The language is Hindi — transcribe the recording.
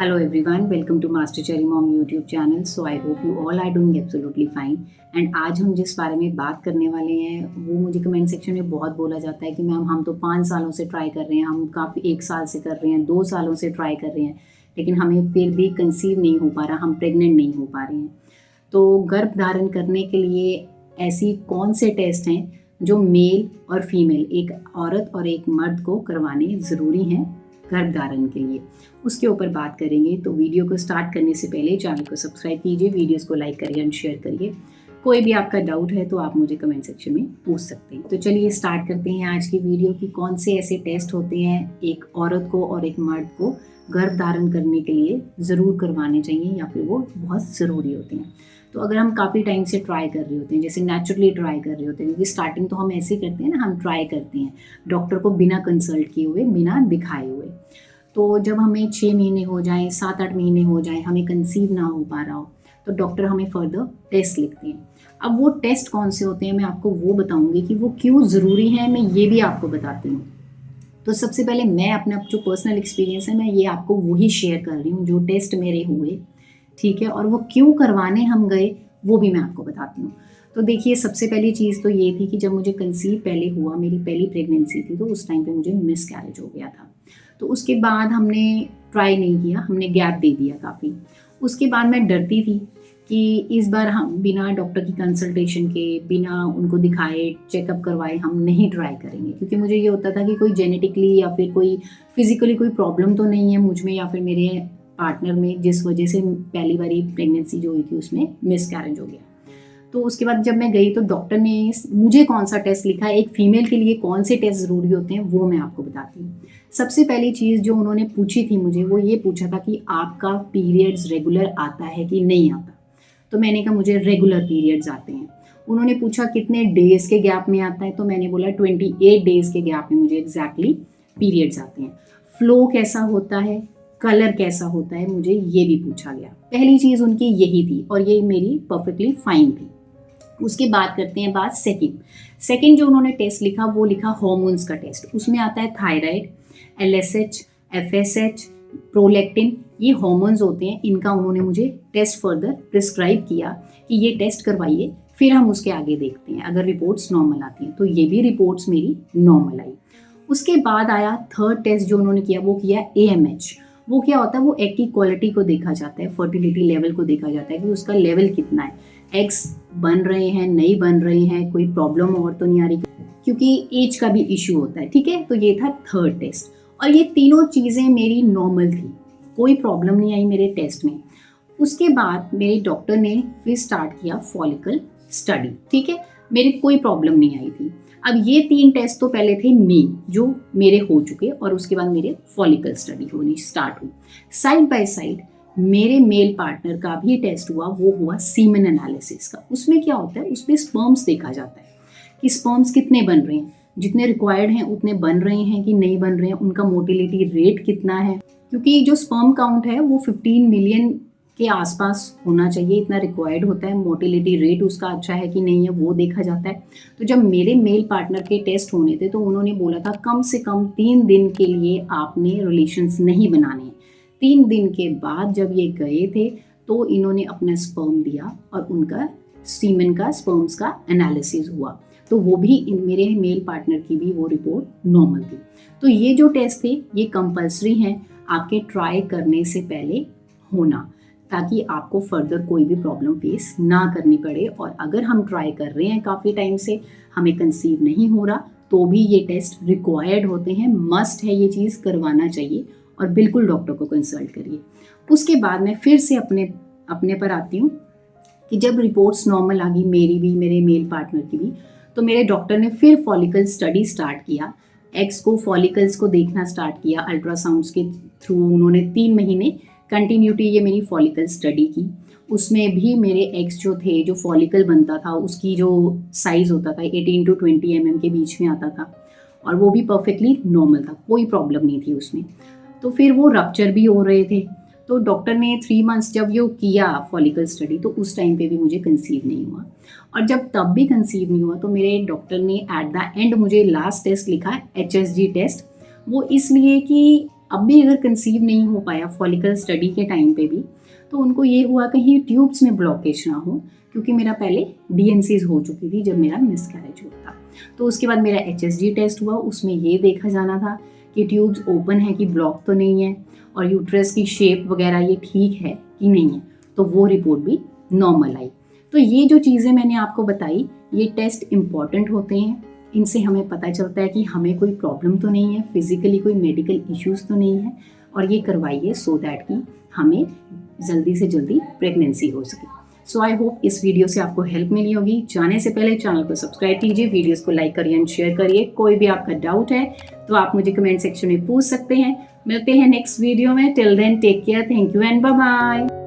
Hello everyone, welcome to Master Cherry Mom YouTube channel. So I hope you all are doing absolutely fine. And आज हम जिस बारे में बात करने वाले हैं वो मुझे कमेंट सेक्शन में बहुत बोला जाता है कि मैम हम तो 5 सालों से ट्राई कर रहे हैं, हम काफ़ी 1 साल से कर रहे हैं, 2 सालों से ट्राई कर रहे हैं, लेकिन हमें फिर भी कंसीव नहीं हो पा रहा, हम प्रेग्नेंट नहीं हो पा रहे हैं। तो गर्भ धारण करने के लिए ऐसी कौन से टेस्ट हैं जो मेल और फीमेल, एक औरत और एक मर्द को करवाने ज़रूरी हैं गर्भ धारण के लिए, उसके ऊपर बात करेंगे। तो वीडियो को स्टार्ट करने से पहले चैनल को सब्सक्राइब कीजिए, वीडियोस को लाइक करिए एंड शेयर करिए। कोई भी आपका डाउट है तो आप मुझे कमेंट सेक्शन में पूछ सकते हैं। तो चलिए स्टार्ट करते हैं आज की वीडियो की कौन से ऐसे टेस्ट होते हैं एक औरत को और एक मर्द को गर्भ धारण करने के लिए ज़रूर करवाने चाहिए या फिर वो बहुत ज़रूरी होते हैं। तो अगर हम काफ़ी टाइम से ट्राई कर रहे होते हैं, जैसे नेचुरली ट्राई कर रहे होते हैं, क्योंकि स्टार्टिंग तो हम ऐसे ही करते हैं ना, हम ट्राई करते हैं डॉक्टर को बिना कंसल्ट किए हुए, बिना दिखाए हुए। तो जब हमें 6 महीने हो जाएं, 7-8 महीने हो जाएं, हमें कंसीव ना हो पा रहा हो, तो डॉक्टर हमें फर्दर टेस्ट लिखते हैं। अब वो टेस्ट कौन से होते हैं मैं आपको वो बताऊंगी कि वो क्यों ज़रूरी हैं, मैं ये भी आपको बताती हूँ। तो सबसे पहले मैं अपना जो पर्सनल एक्सपीरियंस है मैं ये आपको वही शेयर कर रही हूँ जो टेस्ट मेरे हुए, ठीक है, और वो क्यों करवाने हम गए वो भी मैं आपको बताती हूँ। तो देखिए सबसे पहली चीज़ तो ये थी कि जब मुझे कंसीव पहले हुआ, मेरी पहली प्रेगनेंसी थी, तो उस टाइम पे मुझे मिस कैरेज हो गया था। तो उसके बाद हमने ट्राई नहीं किया, हमने गैप दे दिया काफ़ी। उसके बाद मैं डरती थी कि इस बार हम बिना डॉक्टर की कंसल्टेशन के, बिना उनको दिखाए, चेकअप करवाए हम नहीं ट्राई करेंगे, क्योंकि मुझे ये होता था कि कोई जेनेटिकली या फिर कोई फिजिकली कोई प्रॉब्लम तो नहीं है मुझ में या फिर मेरे पार्टनर में, जिस वजह से पहली बारी प्रेगनेंसी जो हुई थी उसमें मिस कैरेज हो गया। तो उसके बाद जब मैं गई तो डॉक्टर ने मुझे कौन सा टेस्ट लिखा है, एक फीमेल के लिए कौन से टेस्ट ज़रूरी होते हैं वो मैं आपको बताती हूँ। सबसे पहली चीज़ जो उन्होंने पूछी थी मुझे वो ये पूछा था कि आपका पीरियड्स रेगुलर आता है कि नहीं आता। तो मैंने कहा मुझे रेगुलर पीरियड्स आते हैं। उन्होंने पूछा कितने डेज़ के गैप में आता है, तो मैंने बोला 28 डेज़ के गैप में मुझे एग्जैक्टली पीरियड्स आते हैं। फ्लो कैसा होता है, कलर कैसा होता है, मुझे ये भी पूछा गया। पहली चीज़ उनकी यही थी और ये मेरी परफेक्टली फाइन थी। उसके बाद करते हैं बात सेकंड जो उन्होंने टेस्ट लिखा वो लिखा हार्मोन्स का टेस्ट। उसमें आता है थायराइड, LSH, FSH, प्रोलैक्टिन, ये हार्मोन्स होते हैं। इनका उन्होंने मुझे टेस्ट फर्दर प्रिस्क्राइब किया कि ये टेस्ट करवाइए, फिर हम उसके आगे देखते हैं अगर रिपोर्ट्स नॉर्मल आती हैं। तो ये भी रिपोर्ट्स मेरी नॉर्मल आई। उसके बाद आया थर्ड टेस्ट जो उन्होंने किया, वो किया AMH। वो क्या होता है, वो एग की क्वालिटी को देखा जाता है, फर्टिलिटी लेवल को देखा जाता है कि उसका लेवल कितना है, एग्स बन रहे हैं नहीं बन रहे हैं, कोई प्रॉब्लम और तो नहीं आ रही, क्योंकि एज का भी इश्यू होता है, ठीक है। तो ये था थर्ड टेस्ट और ये तीनों चीज़ें मेरी नॉर्मल थी, कोई प्रॉब्लम नहीं आई मेरे टेस्ट में। उसके बाद मेरे डॉक्टर ने फिर स्टार्ट किया फॉलिकल स्टडी, ठीक है, मेरी कोई प्रॉब्लम नहीं आई थी। अब ये 3 टेस्ट तो पहले थे मेन जो मेरे हो चुके और उसके बाद मेरे फॉलिकल स्टडी होनी स्टार्ट हुई। साइड बाय साइड मेरे मेल पार्टनर का भी टेस्ट हुआ, वो हुआ सीमेन एनालिसिस का। उसमें क्या होता है, उसमें स्पर्म्स देखा जाता है कि स्पर्म्स कितने बन रहे हैं, जितने रिक्वायर्ड हैं उतने बन रहे हैं कि नहीं बन रहे हैं, उनका मोटिलिटी रेट कितना है, क्योंकि जो स्पर्म काउंट है वो 15 मिलियन के आसपास होना चाहिए, इतना रिक्वायर्ड होता है। मोटिलिटी रेट उसका अच्छा है कि नहीं है वो देखा जाता है। तो जब मेरे मेल पार्टनर के टेस्ट होने थे तो उन्होंने बोला था कम से कम 3 दिन के लिए आपने रिलेशंस नहीं बनाने। 3 दिन के बाद जब ये गए थे तो इन्होंने अपना स्पर्म दिया और उनका सीमेन का, स्पर्म्स का एनालिसिस हुआ, तो वो भी मेरे मेल पार्टनर की भी वो रिपोर्ट नॉर्मल थी। तो ये जो टेस्ट थे ये कंपल्सरी हैं आपके ट्राई करने से पहले होना, ताकि आपको फर्दर कोई भी प्रॉब्लम फेस ना करनी पड़े। और अगर हम ट्राई कर रहे हैं काफ़ी टाइम से, हमें कंसीव नहीं हो रहा, तो भी ये टेस्ट रिक्वायर्ड होते हैं, मस्ट है, ये चीज़ करवाना चाहिए और बिल्कुल डॉक्टर को कंसल्ट करिए। उसके बाद मैं फिर से अपने पर आती हूँ कि जब रिपोर्ट्स नॉर्मल आ गई मेरी भी, मेरे मेल पार्टनर की भी, तो मेरे डॉक्टर ने फिर फॉलिकल स्टडी स्टार्ट किया, एग्स को, फॉलिकल्स को देखना स्टार्ट किया अल्ट्रासाउंड्स के थ्रू। उन्होंने 3 महीने कंटिन्यूटी ये मेरी फॉलिकल स्टडी की। उसमें भी मेरे एग्स जो थे, जो फॉलिकल बनता था उसकी जो साइज़ होता था 18 to 20 mm के बीच में आता था और वो भी परफेक्टली नॉर्मल था, कोई प्रॉब्लम नहीं थी उसमें। तो फिर वो रप्चर भी हो रहे थे, तो डॉक्टर ने 3 मंथ्स जब ये किया फॉलिकल स्टडी, तो उस टाइम पे भी मुझे कंसीव नहीं हुआ। और जब तब भी कंसीव नहीं हुआ तो मेरे डॉक्टर ने एट द एंड मुझे लास्ट टेस्ट लिखा HSG टेस्ट। वो इसलिए कि अब भी अगर कंसीव नहीं हो पाया फॉलिकल स्टडी के टाइम पे भी, तो उनको ये हुआ कहीं ट्यूब्स में ब्लॉकेज ना हो, क्योंकि मेरा पहले DNCs हो चुकी थी जब मेरा मिसकैरेज हुआ था। तो उसके बाद मेरा HSG टेस्ट हुआ, उसमें ये देखा जाना था कि ट्यूब्स ओपन है कि ब्लॉक तो नहीं है, और यूट्रस की शेप वगैरह ये ठीक है कि नहीं है, तो वो रिपोर्ट भी नॉर्मल आई। तो ये जो चीज़ें मैंने आपको बताई, ये टेस्ट इम्पॉर्टेंट होते हैं, इनसे हमें पता चलता है कि हमें कोई प्रॉब्लम तो नहीं है, फिजिकली कोई मेडिकल इश्यूज़ तो नहीं है, और ये करवाइए सो दैट कि हमें जल्दी से जल्दी प्रेगनेंसी हो सके। सो आई होप इस वीडियो से आपको हेल्प मिली होगी। जाने से पहले चैनल को सब्सक्राइब कीजिए, वीडियोस को लाइक करिए एंड शेयर करिए। कोई भी आपका डाउट है तो आप मुझे कमेंट सेक्शन में पूछ सकते हैं। मिलते हैं नेक्स्ट वीडियो में। Till then take care, thank you and bye bye.